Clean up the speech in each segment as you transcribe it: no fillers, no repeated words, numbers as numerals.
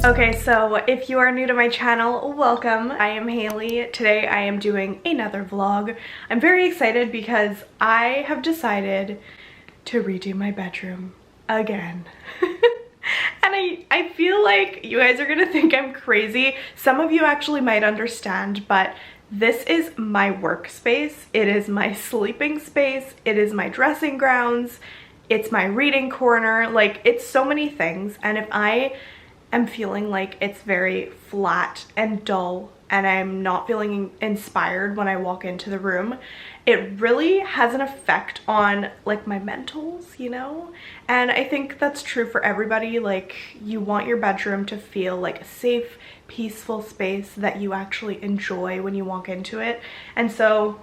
Okay, so if you are new to my channel, welcome. I am Haley. Today I am doing another vlog. I'm very excited because I have decided to redo my bedroom again. And I feel like you guys are gonna think I'm crazy. Some of you actually might understand, but this is my workspace. It is my sleeping space. It is my dressing grounds. It's my reading corner. Like, it's so many things. And if I am feeling like it's very flat and dull and I'm not feeling inspired when I walk into the room, it really has an effect on like my mentals, you know? And I think that's true for everybody. Like, you want your bedroom to feel like a safe, peaceful space that you actually enjoy when you walk into it. And so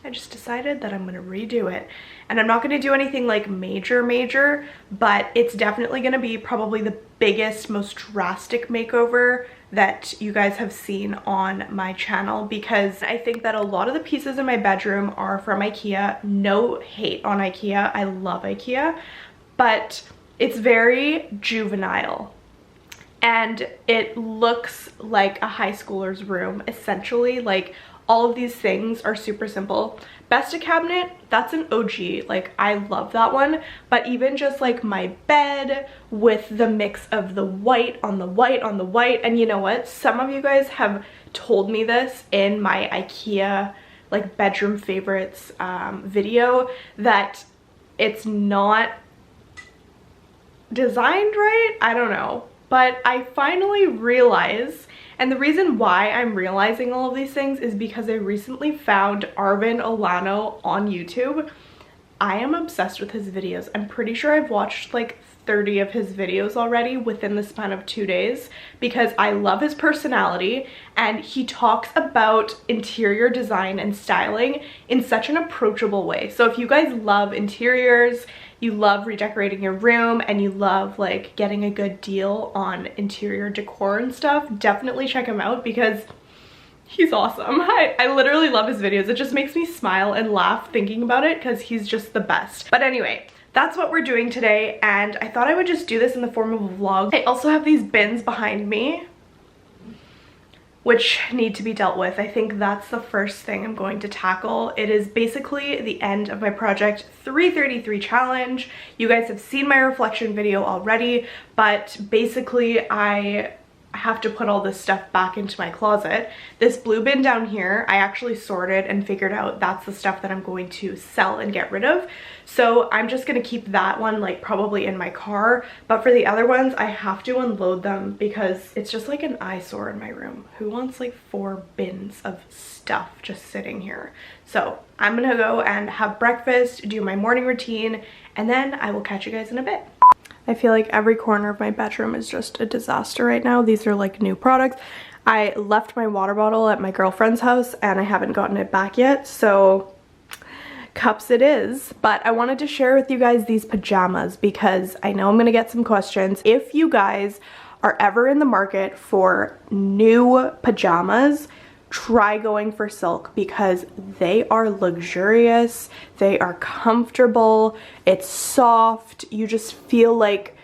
I just decided that I'm gonna redo it. And I'm not gonna do anything like major, but it's definitely gonna be probably the biggest, most drastic makeover that you guys have seen on my channel, because I think that a lot of the pieces in my bedroom are from Ikea. No hate on Ikea, I love Ikea, but it's very juvenile. And it looks like a high schooler's room, essentially. Like, all of these things are super simple. Besta cabinet, that's an OG. Like, I love that one. But even just like my bed with the mix of the white on the white on the white. And you know what? Some of you guys have told me this in my Ikea like bedroom favorites video, that it's not designed right. I don't know. But I finally realized, and the reason why I'm realizing all of these things is because I recently found Arvin Olano on YouTube. I am obsessed with his videos. I'm pretty sure I've watched like 30 of his videos already within the span of 2 days, because I love his personality and he talks about interior design and styling in such an approachable way. So if you guys love interiors, you love redecorating your room, and you love like getting a good deal on interior decor and stuff, definitely check him out because he's awesome. I literally love his videos. It just makes me smile and laugh thinking about it because he's just the best. But anyway, that's what we're doing today, and I thought I would just do this in the form of a vlog. I also have these bins behind me which need to be dealt with. I think that's the first thing I'm going to tackle. It is basically the end of my project 333 challenge. You guys have seen my reflection video already, but basically I have to put all this stuff back into my closet. This blue bin down here, I actually sorted and figured out that's the stuff that I'm going to sell and get rid of. So I'm just gonna keep that one like probably in my car, but for the other ones I have to unload them because it's just like an eyesore in my room. Who wants like 4 bins of stuff just sitting here? So I'm gonna go and have breakfast, do my morning routine, and then I will catch you guys in a bit. I feel like every corner of my bedroom is just a disaster right now. These are like new products. I left my water bottle at my girlfriend's house and I haven't gotten it back yet, so cups it is. But I wanted to share with you guys these pajamas because I know I'm gonna get some questions. If you guys are ever in the market for new pajamas, try going for silk because they are luxurious, they are comfortable, it's soft, you just feel like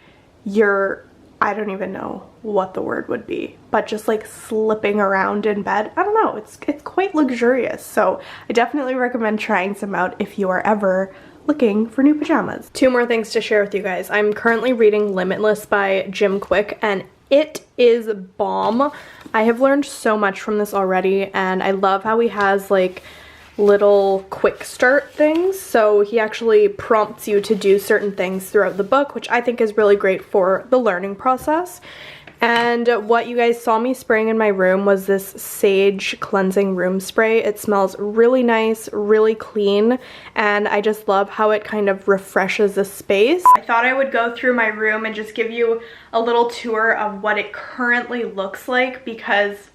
you're, I don't even know what the word would be, but just like slipping around in bed. I don't know, it's quite luxurious. So I definitely recommend trying some out if you are ever looking for new pajamas. 2 more things to share with you guys. I'm currently reading Limitless by Jim Quick, and it is bomb. I have learned so much from this already, and I love how he has like little quick start things. So he actually prompts you to do certain things throughout the book, which I think is really great for the learning process. And what you guys saw me spraying in my room was this Sage Cleansing Room Spray. It smells really nice, really clean, and I just love how it kind of refreshes the space. I thought I would go through my room and just give you a little tour of what it currently looks like because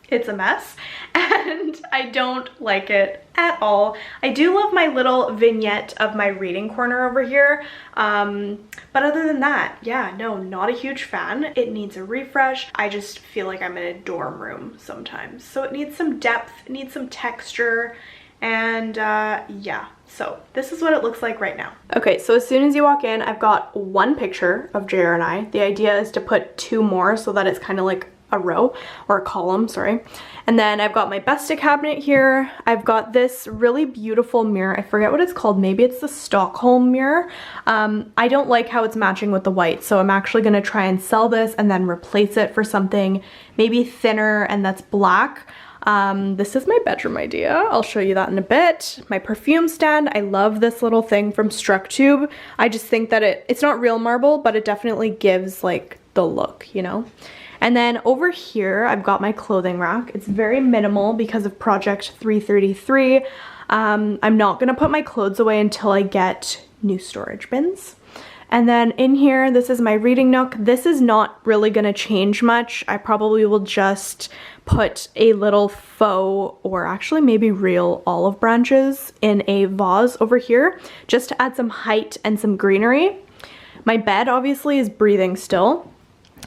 it's a mess and I don't like it at all. I do love my little vignette of my reading corner over here, but other than that, yeah, no, not a huge fan. It needs a refresh. I just feel like I'm in a dorm room sometimes, so it needs some depth, it needs some texture, And yeah, so this is what it looks like right now. Okay, so as soon as you walk in, I've got one picture of JR and I. The idea is to put two more so that it's kind of like a row or a column, sorry. And then I've got my Besta cabinet here. I've got this really beautiful mirror. I forget what it's called. Maybe it's the Stockholm mirror. I don't like how it's matching with the white, so I'm actually gonna try and sell this and then replace it for something maybe thinner and that's black. This is my bedroom idea. I'll show you that in a bit. My perfume stand. I love this little thing from Structube. I just think that it's not real marble, but it definitely gives like the look, you know? And then over here, I've got my clothing rack. It's very minimal because of Project 333. I'm not gonna put my clothes away until I get new storage bins. And then in here, this is my reading nook. This is not really gonna change much. I probably will just put a little faux, or actually maybe real olive branches in a vase over here, just to add some height and some greenery. My bed obviously is breathing still.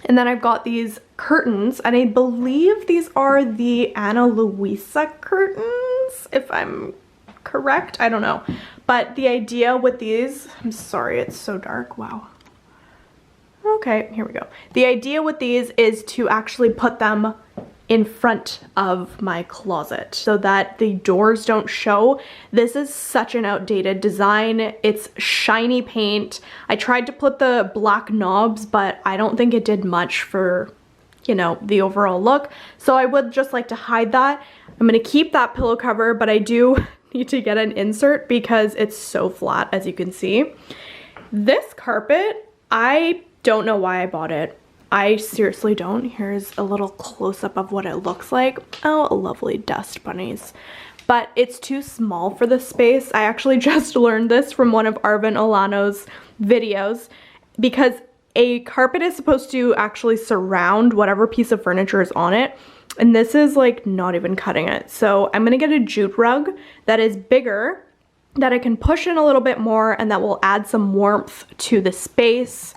And then I've got these curtains, and I believe these are the Ana Luisa curtains, if I'm correct. I don't know. But the idea with these, I'm sorry, it's so dark. Wow. Okay, here we go. The idea with these is to actually put them in front of my closet so that the doors don't show. This is such an outdated design. It's shiny paint. I tried to put the black knobs, but I don't think it did much for, you know, the overall look. So I would just like to hide that. I'm gonna keep that pillow cover, but I do need to get an insert because it's so flat, as you can see. This carpet, I don't know why I bought it. I seriously don't. Here's a little close-up of what it looks like. Oh, lovely dust bunnies. But it's too small for this space. I actually just learned this from one of Arvin Olano's videos, because a carpet is supposed to actually surround whatever piece of furniture is on it, and this is like not even cutting it. So I'm gonna get a jute rug that is bigger, that I can push in a little bit more, and that will add some warmth to the space.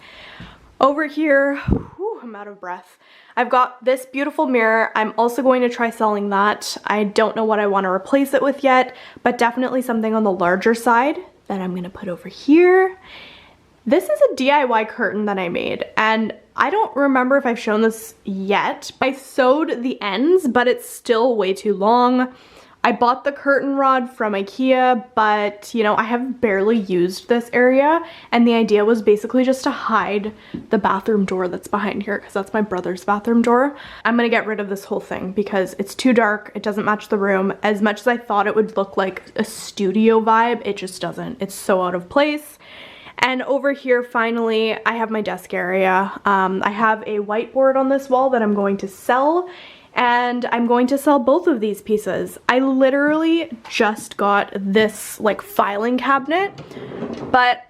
Over here, whew, I'm out of breath. I've got this beautiful mirror. I'm also going to try selling that. I don't know what I want to replace it with yet, but definitely something on the larger side that I'm gonna put over here. This is a DIY curtain that I made, and I don't remember if I've shown this yet. I sewed the ends, but it's still way too long. I bought the curtain rod from Ikea, but you know, I have barely used this area, and the idea was basically just to hide the bathroom door that's behind here, because that's my brother's bathroom door. I'm gonna get rid of this whole thing because it's too dark, it doesn't match the room. As much as I thought it would look like a studio vibe, it just doesn't. It's so out of place. And over here, finally, I have my desk area. I have a whiteboard on this wall that I'm going to sell, and I'm going to sell both of these pieces. I literally just got this like filing cabinet, but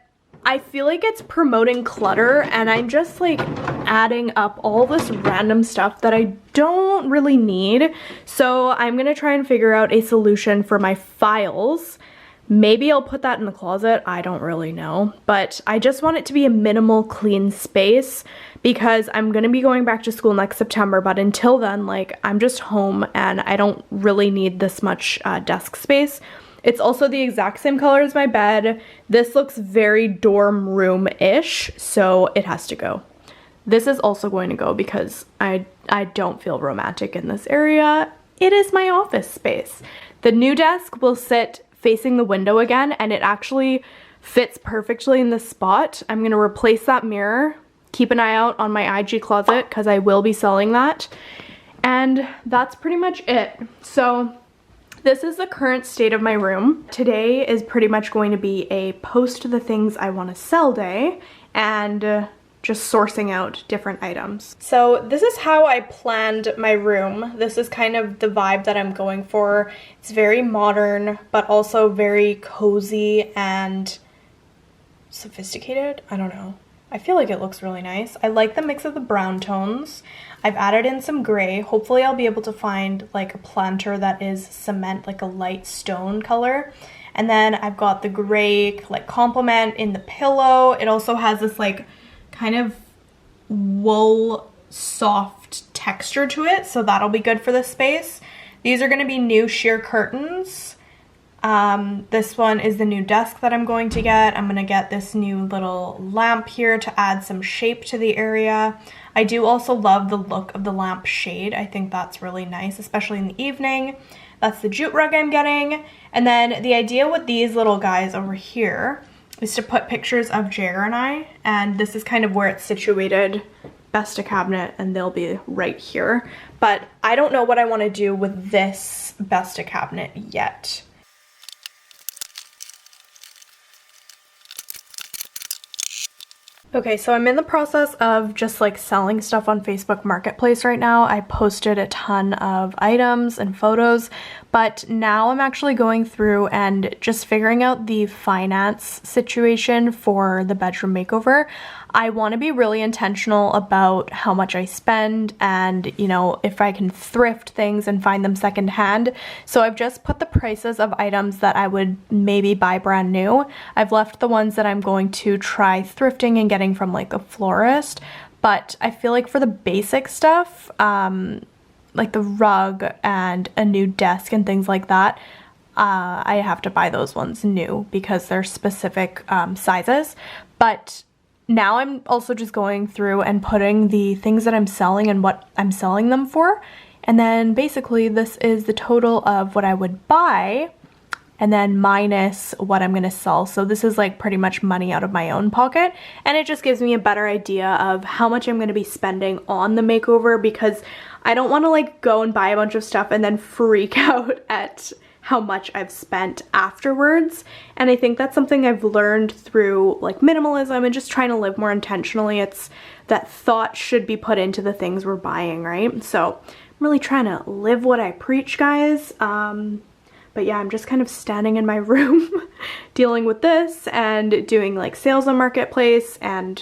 I feel like it's promoting clutter, and I'm just like adding up all this random stuff that I don't really need. So I'm gonna try and figure out a solution for my files. Maybe I'll put that in the closet, I don't really know. But I just want it to be a minimal, clean space because I'm gonna be going back to school next September, but until then, like, I'm just home and I don't really need this much desk space. It's also the exact same color as my bed. This looks very dorm room-ish, so it has to go. This is also going to go because I don't feel romantic in this area. It is my office space. The new desk will sit facing the window again, and it actually fits perfectly in this spot. I'm gonna replace that mirror. Keep an eye out on my IG closet because I will be selling that. And that's pretty much it. So this is the current state of my room. Today is pretty much going to be a post the things I want to sell day, and just sourcing out different items. So this is how I planned my room. This is kind of the vibe that I'm going for. It's very modern, but also very cozy and sophisticated. I don't know. I feel like it looks really nice. I like the mix of the brown tones. I've added in some gray. Hopefully I'll be able to find like a planter that is cement, like a light stone color. And then I've got the gray like complement in the pillow. It also has this like kind of wool soft texture to it, so that'll be good for this space. These are going to be new sheer curtains. This one is the new desk that I'm going to get. I'm gonna get this new little lamp here to add some shape to the area. I do also love the look of the lamp shade. I think that's really nice, especially in the evening. That's the jute rug I'm getting. And then the idea with these little guys over here is to put pictures of Jer and I, and this is kind of where it's situated. Besta cabinet, and they'll be right here. But I don't know what I want to do with this Besta cabinet yet. Okay, so I'm in the process of just like selling stuff on Facebook Marketplace right now. I posted a ton of items and photos, but now I'm actually going through and just figuring out the finance situation for the bedroom makeover. I want to be really intentional about how much I spend and, you know, if I can thrift things and find them secondhand. So I've just put the prices of items that I would maybe buy brand new. I've left the ones that I'm going to try thrifting and getting from like a florist. But I feel like for the basic stuff, like the rug and a new desk and things like that, I have to buy those ones new because they're specific sizes. But now I'm also just going through and putting the things that I'm selling and what I'm selling them for. And then basically this is the total of what I would buy and then minus what I'm gonna sell. So this is like pretty much money out of my own pocket. And it just gives me a better idea of how much I'm gonna be spending on the makeover, because I don't wanna like go and buy a bunch of stuff and then freak out at how much I've spent afterwards. And I think that's something I've learned through like minimalism and just trying to live more intentionally. It's that thought should be put into the things we're buying, right? So I'm really trying to live what I preach, guys. But yeah, I'm just kind of standing in my room dealing with this and doing like sales on Marketplace, and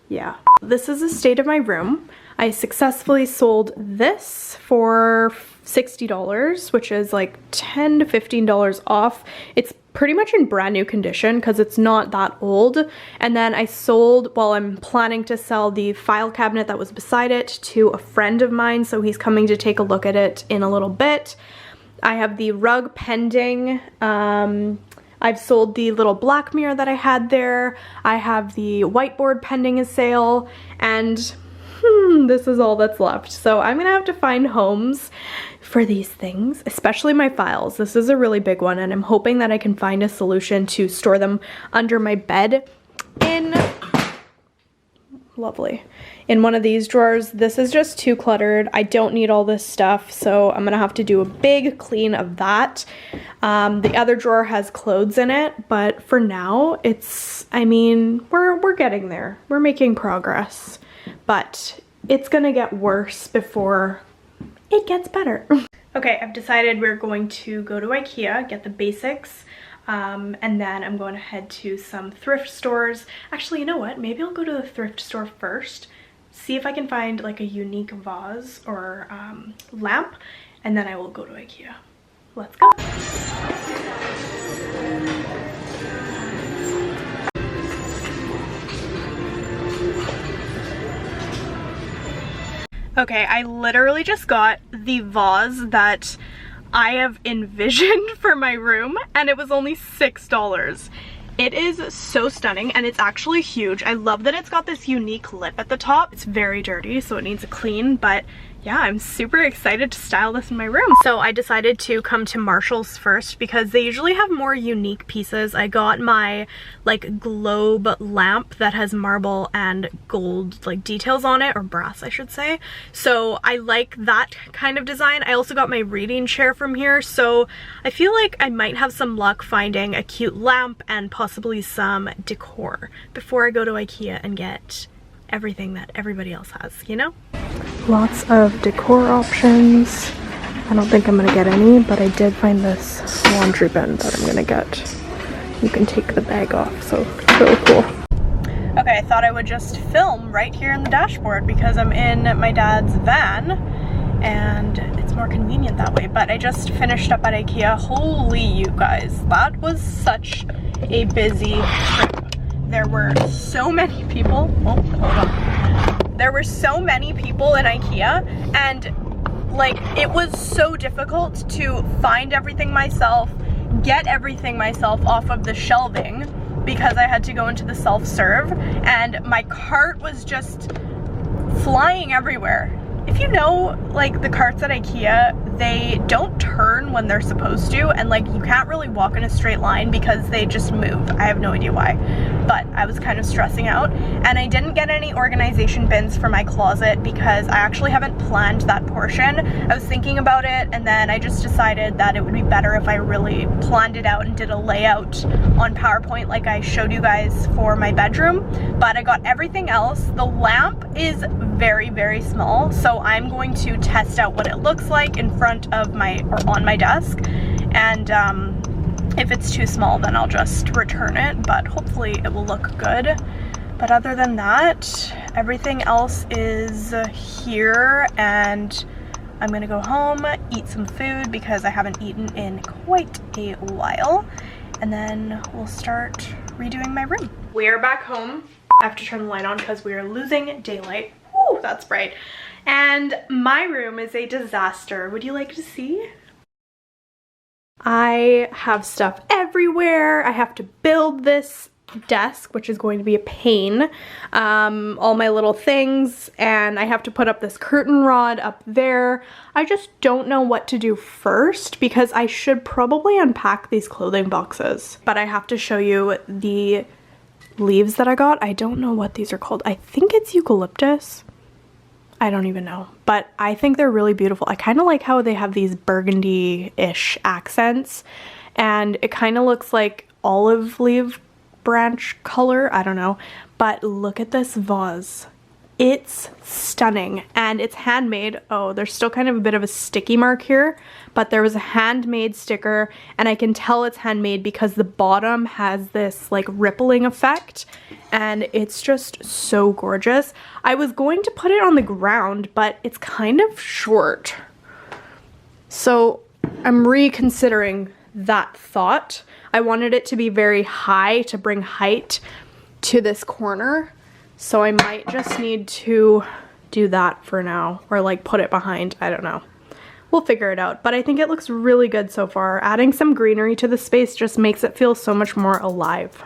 yeah. This is the state of my room. I successfully sold this for $60, which is like $10 to $15 off. It's pretty much in brand new condition because it's not that old. And then I sold, well, I'm planning to sell the file cabinet that was beside it to a friend of mine, so he's coming to take a look at it in a little bit. I have the rug pending. I've sold the little black mirror that I had there. I have the whiteboard pending a sale, and this is all that's left. So I'm gonna have to find homes for these things, especially my files. This is a really big one, and I'm hoping that I can find a solution to store them under my bed in, lovely, in one of these drawers. This is just too cluttered. I don't need all this stuff, so I'm gonna have to do a big clean of that. The other drawer has clothes in it, but for now, it's, I mean, we're getting there. We're making progress, but it's gonna get worse before it gets better. Okay, I've decided we're going to go to Ikea, get the basics, and then I'm going to head to some thrift stores. Actually, you know what? Maybe I'll go to the thrift store first, see if I can find like a unique vase or lamp, and then I will go to Ikea. Let's go. Okay, I literally just got the vase that I have envisioned for my room, and it was only $6. It is so stunning, and it's actually huge. I love that it's got this unique lip at the top. It's very dirty, so it needs a clean, but yeah, I'm super excited to style this in my room. So I decided to come to Marshall's first because they usually have more unique pieces. I got my like globe lamp that has marble and gold like details on it, or brass I should say. So I like that kind of design. I also got my reading chair from here, so I feel like I might have some luck finding a cute lamp and possibly some decor before I go to Ikea and get everything that everybody else has, you know? Lots of decor options. I don't think I'm gonna get any, but I did find this laundry bin that I'm gonna get. You can take the bag off, so it's really cool. Okay, I thought I would just film right here in the dashboard because I'm in my dad's van and it's more convenient that way. But I just finished up at Ikea. Holy you guys, that was such a busy trip. There were so many people. Oh, hold on. There were so many people in Ikea, and like it was so difficult to find everything myself, get everything myself off of the shelving because I had to go into the self-serve, and my cart was just flying everywhere. If you know, like, the carts at Ikea, they don't turn when they're supposed to, and like you can't really walk in a straight line because they just move. I have no idea why, but I was kind of stressing out. And I didn't get any organization bins for my closet because I actually haven't planned that portion. I was thinking about it, and then I just decided that it would be better if I really planned it out and did a layout on PowerPoint like I showed you guys for my bedroom. But I got everything else. The lamp is very, very small, so I'm going to test out what it looks like in front of my, or on my desk, and if it's too small then I'll just return it, but hopefully it will look good. But other than that, everything else is here, and I'm gonna go home, eat some food because I haven't eaten in quite a while, and then we'll start redoing my room. We are back home. I have to turn the light on because we are losing daylight. Ooh, that's bright. And my room is a disaster. Would you like to see? I have stuff everywhere. I have to build this desk, which is going to be a pain. All my little things, and I have to put up this curtain rod up there. I just don't know what to do first because I should probably unpack these clothing boxes. But I have to show you the leaves that I got. I don't know what these are called. I think it's eucalyptus. I don't even know, but I think they're really beautiful. I kind of like how they have these burgundy-ish accents, and it kind of looks like olive leaf branch color. I don't know, but look at this vase. It's stunning, and it's handmade. Oh, there's still kind of a bit of a sticky mark here, but there was a handmade sticker, and I can tell it's handmade because the bottom has this like rippling effect, and it's just so gorgeous. I was going to put it on the ground, but it's kind of short, so I'm reconsidering that thought. I wanted it to be very high to bring height to this corner, so I might just need to do that for now, or like put it behind. I don't know. We'll figure it out, but I think it looks really good so far. Adding some greenery to the space just makes it feel so much more alive.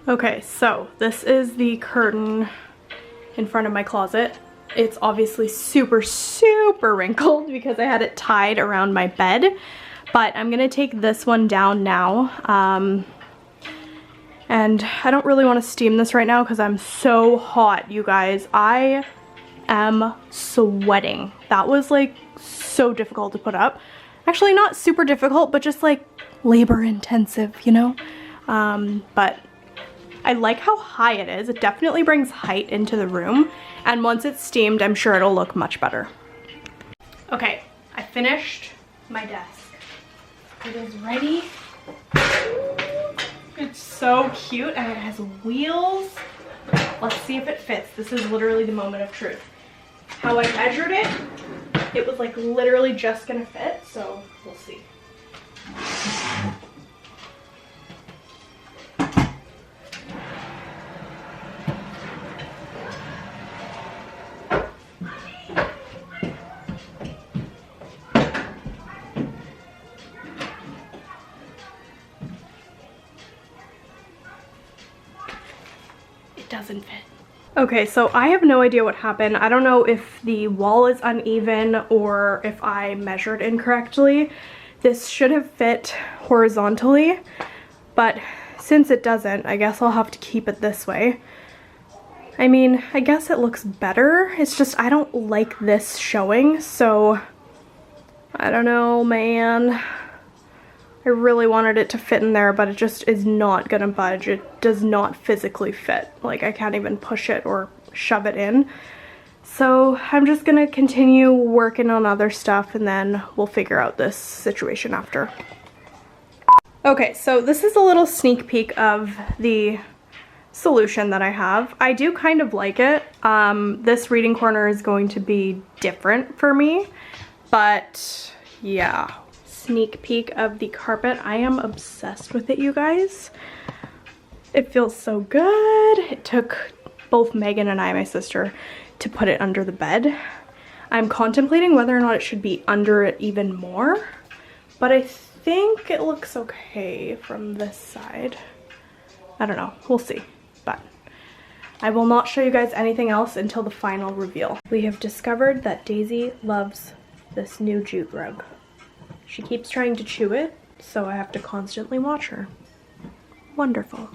Okay, so this is the curtain in front of my closet. It's obviously super, super wrinkled because I had it tied around my bed, but I'm gonna take this one down now. And I don't really want to steam this right now because I'm so hot, you guys. I am sweating. That was like so difficult to put up. Actually, not super difficult, but just like labor intensive, you know? But I like how high it is. It definitely brings height into the room, and once it's steamed, I'm sure it'll look much better. Okay, I finished my desk. It is ready. It's so cute, and it has wheels. Let's see if it fits. This is literally the moment of truth. How I measured it, it was like literally just gonna fit, so we'll see. Doesn't fit. Okay, so I have no idea what happened. I don't know if the wall is uneven or if I measured incorrectly. This should have fit horizontally, but since it doesn't, I guess I'll have to keep it this way. I mean, I guess it looks better. It's just I don't like this showing, so I don't know, man. I really wanted it to fit in there, but it just is not gonna budge. It does not physically fit. Like, I can't even push it or shove it in. So I'm just gonna continue working on other stuff, and then we'll figure out this situation after. Okay, so this is a little sneak peek of the solution that I have. I do kind of like it. This reading corner is going to be different for me, but yeah. Sneak peek of the carpet. I am obsessed with it, you guys. It feels so good. It took both Megan and I, my sister, to put it under the bed. I'm contemplating whether or not it should be under it even more, but I think it looks okay from this side. I don't know, we'll see, but I will not show you guys anything else until the final reveal. We have discovered that Daisy loves this new jute rug. She keeps trying to chew it, so I have to constantly watch her. Wonderful.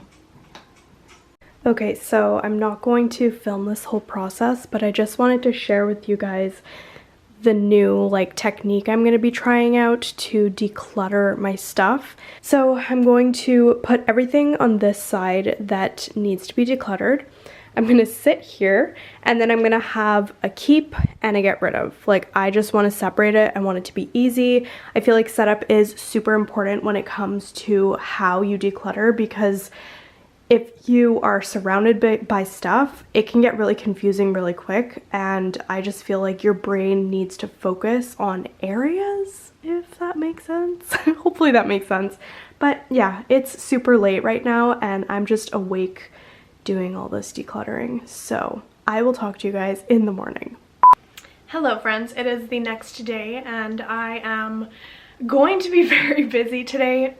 Okay, so I'm not going to film this whole process, but I just wanted to share with you guys the new technique I'm going to be trying out to declutter my stuff. So I'm going to put everything on this side that needs to be decluttered. I'm going to sit here, and then I'm going to have a keep and a get rid of. I just want to separate it. I want it to be easy. I feel like setup is super important when it comes to how you declutter, because if you are surrounded by stuff, it can get really confusing really quick, and I just feel like your brain needs to focus on areas, if that makes sense. Hopefully that makes sense. But yeah, it's super late right now, and I'm just awake doing all this decluttering. So I will talk to you guys in the morning. Hello friends, it is the next day, and I am going to be very busy today.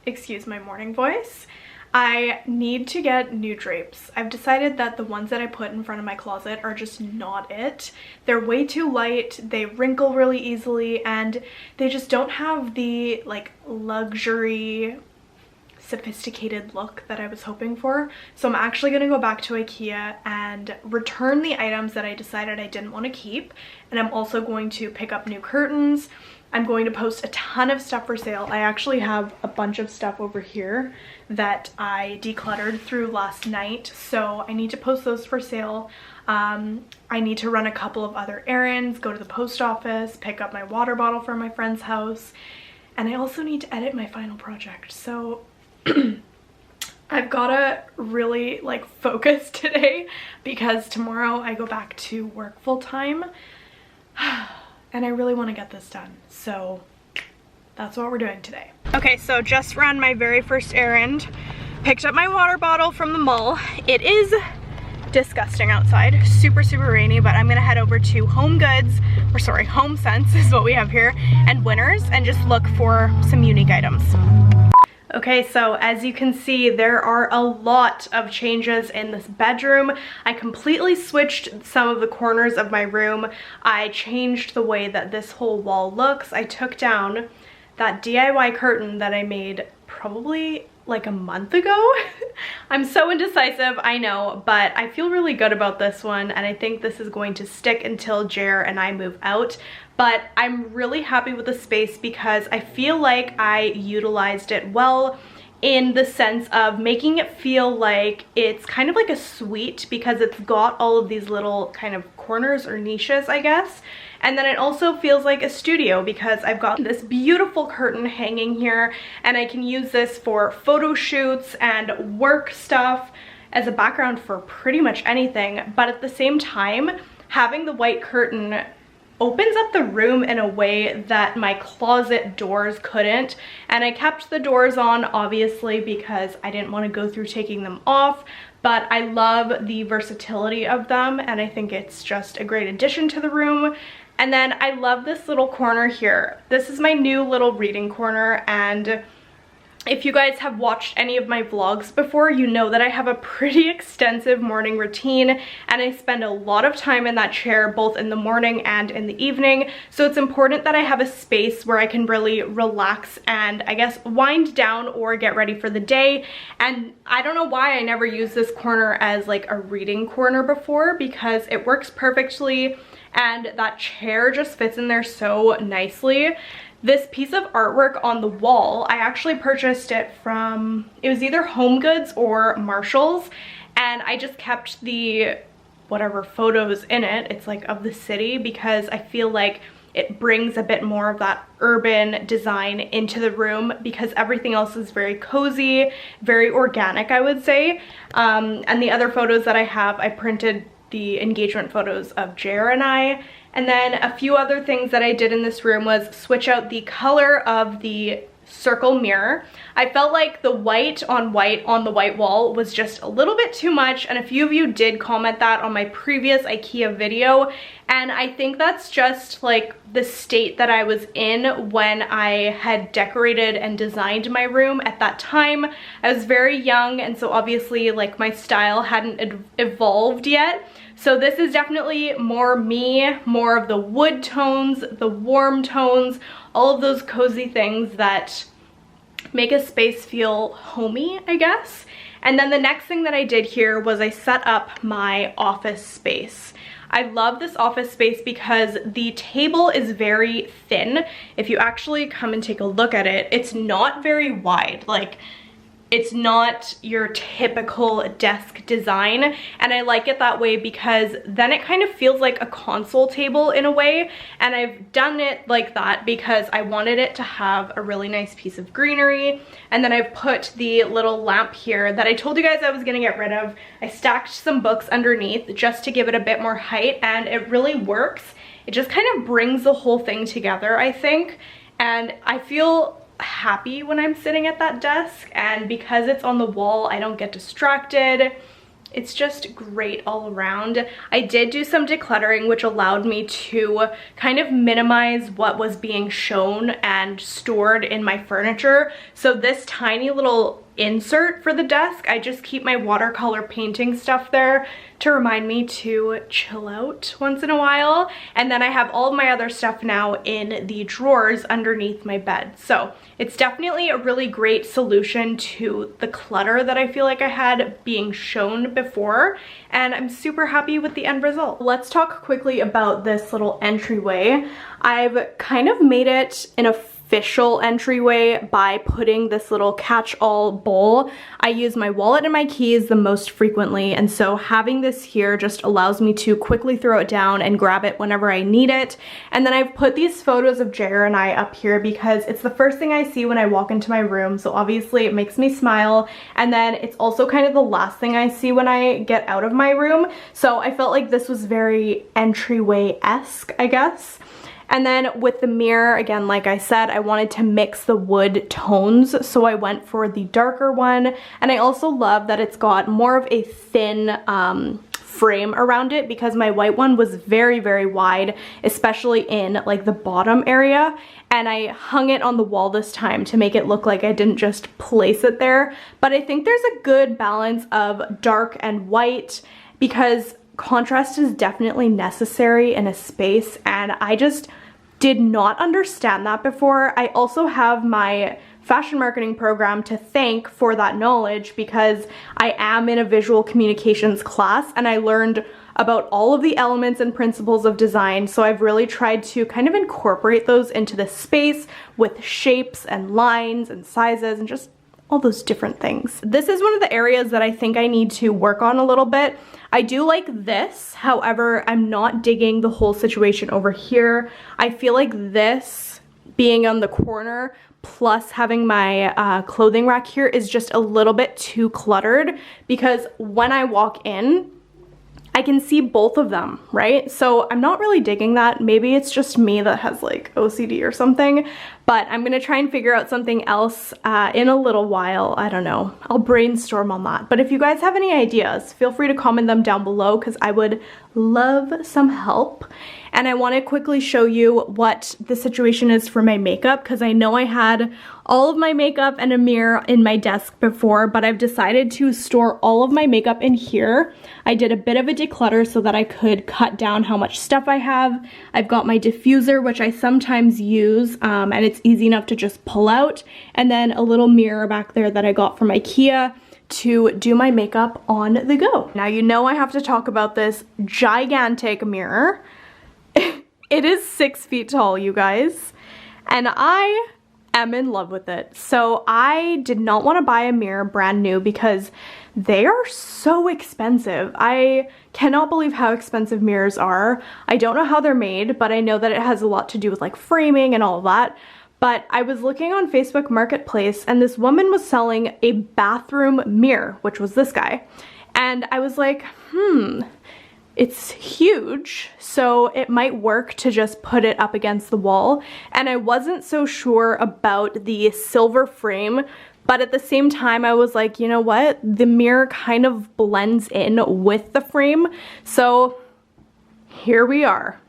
Excuse my morning voice. I need to get new drapes. I've decided that the ones that I put in front of my closet are just not it. They're way too light, they wrinkle really easily, and they just don't have the luxury, sophisticated look that I was hoping for. So I'm actually going to go back to Ikea and return the items that I decided I didn't want to keep, and I'm also going to pick up new curtains. I'm going to post a ton of stuff for sale. I actually have a bunch of stuff over here that I decluttered through last night, so I need to post those for sale. I need to run a couple of other errands, go to the post office, pick up my water bottle from my friend's house, and I also need to edit my final project. So I've gotta really focus today, because tomorrow I go back to work full time. And I really want to get this done, so that's what we're doing today. Okay, so just ran my very first errand, picked up my water bottle from the mall. It is disgusting outside, super rainy, but I'm gonna head over to Home Sense is what we have here, and Winners, and just look for some unique items. Okay, so as you can see, there are a lot of changes in this bedroom. I completely switched some of the corners of my room. I changed the way that this whole wall looks. I took down that DIY curtain that I made probably a month ago. I'm so indecisive, I know, but I feel really good about this one, and I think this is going to stick until Jer and I move out. But I'm really happy with the space because I feel like I utilized it well, in the sense of making it feel like it's kind of like a suite, because it's got all of these little kind of corners or niches, I guess. And then it also feels like a studio, because I've got this beautiful curtain hanging here, and I can use this for photo shoots and work stuff as a background for pretty much anything. But at the same time, having the white curtain opens up the room in a way that my closet doors couldn't. And I kept the doors on, obviously, because I didn't want to go through taking them off, but I love the versatility of them, and I think it's just a great addition to the room. And then I love this little corner here. This is my new little reading corner, and if you guys have watched any of my vlogs before, you know that I have a pretty extensive morning routine, and I spend a lot of time in that chair, both in the morning and in the evening. So it's important that I have a space where I can really relax and, I guess, wind down or get ready for the day. And I don't know why I never used this corner as a reading corner before, because it works perfectly, and that chair just fits in there so nicely. This piece of artwork on the wall, I actually purchased it from, it was either Home Goods or Marshall's, and I just kept the whatever photos in it, it's of the city, because I feel like it brings a bit more of that urban design into the room because everything else is very cozy, very organic, I would say. And the other photos that I have, I printed the engagement photos of JR and I. And then a few other things that I did in this room was switch out the color of the circle mirror. I felt like the white on the white wall was just a little bit too much, and a few of you did comment that on my previous IKEA video, and I think that's just like the state that I was in when I had decorated and designed my room at that time. I was very young, and so obviously like my style hadn't evolved yet. So this is definitely more me, more of the wood tones, the warm tones, all of those cozy things that make a space feel homey, I guess. And then the next thing that I did here was I set up my office space. I love this office space because the table is very thin. If you actually come and take a look at it, it's not very wide. Like, it's not your typical desk design, and I like it that way because then it kind of feels like a console table in a way, and I've done it like that because I wanted it to have a really nice piece of greenery. And then I've put the little lamp here that I told you guys I was gonna get rid of. I stacked some books underneath just to give it a bit more height, and it really works. It just kind of brings the whole thing together, I think, and I feel happy when I'm sitting at that desk, and because it's on the wall I don't get distracted. It's just great all around. I did do some decluttering, which allowed me to kind of minimize what was being shown and stored in my furniture. So this tiny little insert for the desk, I just keep my watercolor painting stuff there to remind me to chill out once in a while. And then I have all of my other stuff now in the drawers underneath my bed. So it's definitely a really great solution to the clutter that I feel like I had being shown before, and I'm super happy with the end result. Let's talk quickly about this little entryway. I've kind of made it an official entryway by putting this little catch-all bowl. I use my wallet and my keys the most frequently, and so having this here just allows me to quickly throw it down and grab it whenever I need it. And then I've put these photos of JR and I up here because it's the first thing I see when I walk into my room, so obviously it makes me smile, and then it's also kind of the last thing I see when I get out of my room, so I felt like this was very entryway-esque, I guess. And then with the mirror, again, like I said, I wanted to mix the wood tones, so I went for the darker one. And I also love that it's got more of a thin frame around it because my white one was very, very wide, especially in like the bottom area. And I hung it on the wall this time to make it look like I didn't just place it there. But I think there's a good balance of dark and white because contrast is definitely necessary in a space, and I just did not understand that before. I also have my fashion marketing program to thank for that knowledge because I am in a visual communications class and I learned about all of the elements and principles of design, so I've really tried to kind of incorporate those into the space with shapes and lines and sizes and just all those different things. This is one of the areas that I think I need to work on a little bit. I do like this, however, I'm not digging the whole situation over here. I feel like this being on the corner plus having my clothing rack here is just a little bit too cluttered because when I walk in, I can see both of them, right? So I'm not really digging that. Maybe it's just me that has like OCD or something, but I'm gonna try and figure out something else in a little while. I don't know, I'll brainstorm on that. But if you guys have any ideas, feel free to comment them down below because I would love some help. And I want to quickly show you what the situation is for my makeup because I know I had all of my makeup and a mirror in my desk before, but I've decided to store all of my makeup in here. I did a bit of a declutter so that I could cut down how much stuff I have. I've got my diffuser, which I sometimes use, and it's easy enough to just pull out, and then a little mirror back there that I got from Ikea to do my makeup on the go. Now you know I have to talk about this gigantic mirror. It is 6 feet tall, you guys, and I am in love with it. So I did not want to buy a mirror brand new because they are so expensive. I cannot believe how expensive mirrors are. I don't know how they're made, but I know that it has a lot to do with like framing and all of that. But I was looking on Facebook Marketplace and this woman was selling a bathroom mirror, which was this guy. And I was like, it's huge, so it might work to just put it up against the wall. And I wasn't so sure about the silver frame, but at the same time I was like, you know what? The mirror kind of blends in with the frame. So here we are.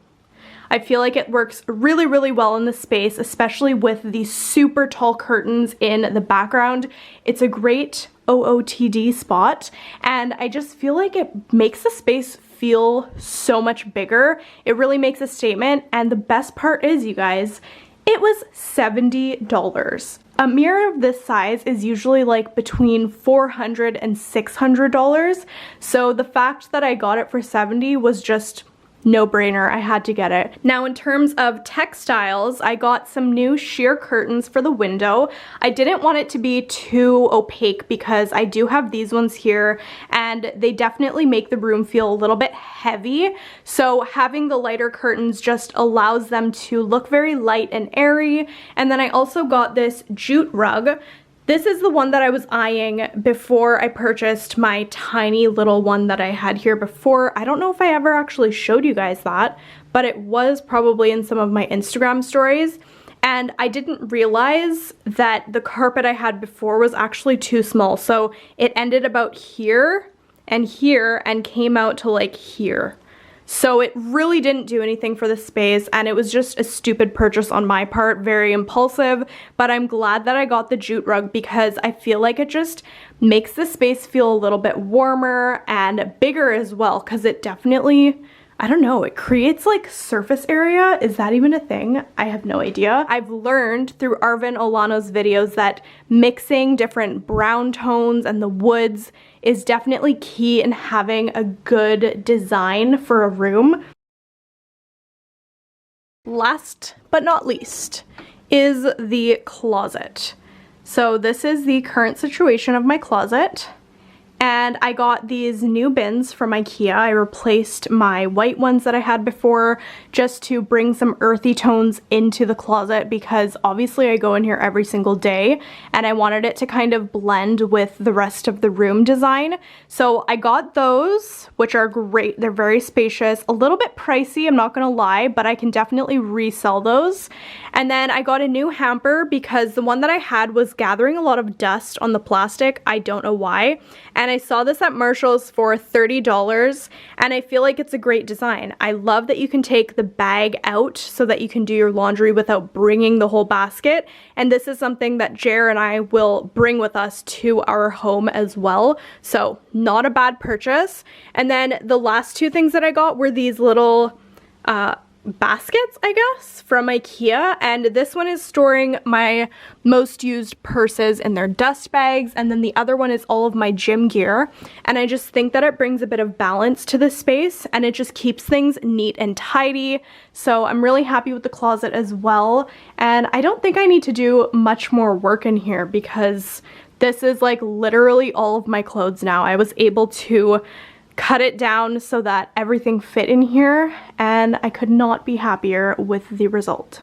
I feel like it works really, really well in the space, especially with the super tall curtains in the background. It's a great OOTD spot, and I just feel like it makes the space feel so much bigger. It really makes a statement, and the best part is, you guys, it was $70. A mirror of this size is usually like between $400 and $600, so the fact that I got it for $70 was just no-brainer. I had to get it. Now, in terms of textiles, I got some new sheer curtains for the window. I didn't want it to be too opaque because I do have these ones here and they definitely make the room feel a little bit heavy. So having the lighter curtains just allows them to look very light and airy. And then I also got this jute rug. This is the one that I was eyeing before I purchased my tiny little one that I had here before. I don't know if I ever actually showed you guys that, but it was probably in some of my Instagram stories. And I didn't realize that the carpet I had before was actually too small. So it ended about here and came out to like here. So it really didn't do anything for the space, and it was just a stupid purchase on my part, very impulsive, but I'm glad that I got the jute rug because I feel like it just makes the space feel a little bit warmer and bigger as well, because it definitely, I don't know, it creates like surface area. Is that even a thing? I have no idea. I've learned through Arvin Olano's videos that mixing different brown tones and the woods is definitely key in having a good design for a room. Last but not least is the closet. So this is the current situation of my closet. And I got these new bins from Ikea. I replaced my white ones that I had before just to bring some earthy tones into the closet because obviously I go in here every single day and I wanted it to kind of blend with the rest of the room design. So I got those, which are great. They're very spacious, a little bit pricey, I'm not gonna lie, but I can definitely resell those. And then I got a new hamper because the one that I had was gathering a lot of dust on the plastic. I don't know why. And I saw this at Marshall's for $30 and I feel like it's a great design. I love that you can take the bag out so that you can do your laundry without bringing the whole basket. And this is something that Jer and I will bring with us to our home as well. So not a bad purchase. And then the last two things that I got were these little baskets, I guess, from Ikea, and this one is storing my most used purses in their dust bags, and then the other one is all of my gym gear. And I just think that it brings a bit of balance to this space and it just keeps things neat and tidy. So I'm really happy with the closet as well, and I don't think I need to do much more work in here because this is like literally all of my clothes now. I was able to cut it down so that everything fit in here, and I could not be happier with the result.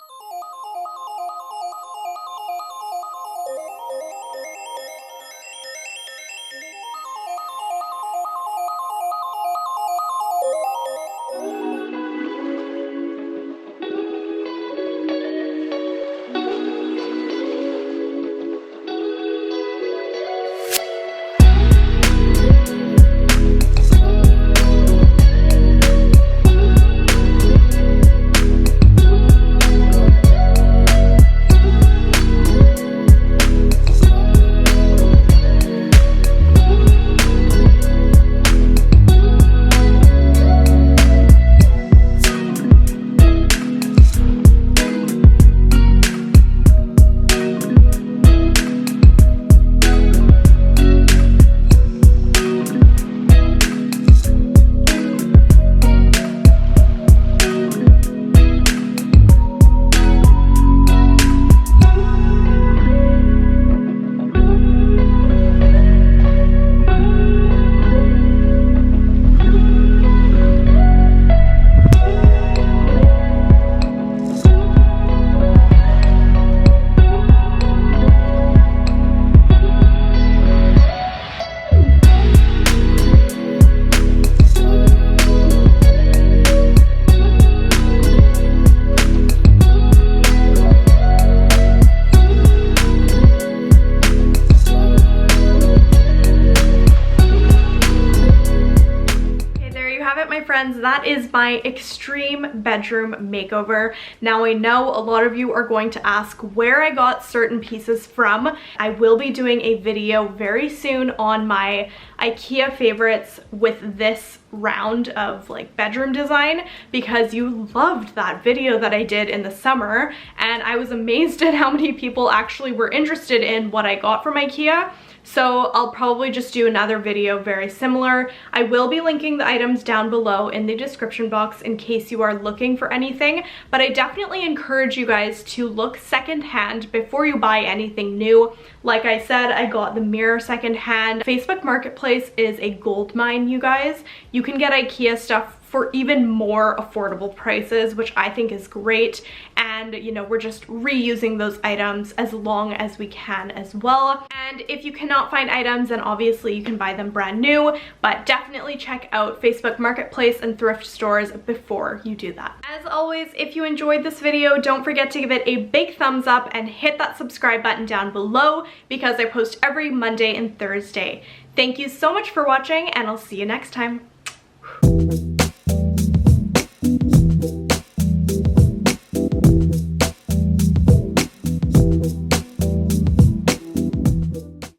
my friends, that is my extreme bedroom makeover. Now I know a lot of you are going to ask where I got certain pieces from. I will be doing a video very soon on my IKEA favorites with this round of like bedroom design, because you loved that video that I did in the summer and I was amazed at how many people actually were interested in what I got from IKEA. So I'll probably just do another video very similar. I will be linking the items down below in the description box in case you are looking for anything, but I definitely encourage you guys to look secondhand before you buy anything new. Like I said, I got the mirror secondhand. Facebook Marketplace is a gold mine, you guys. You can get IKEA stuff for even more affordable prices, which I think is great. And you know, we're just reusing those items as long as we can as well. And if you cannot find items, then obviously you can buy them brand new, but definitely check out Facebook Marketplace and thrift stores before you do that. As always, if you enjoyed this video, don't forget to give it a big thumbs up and hit that subscribe button down below, because I post every Monday and Thursday. Thank you so much for watching, and I'll see you next time.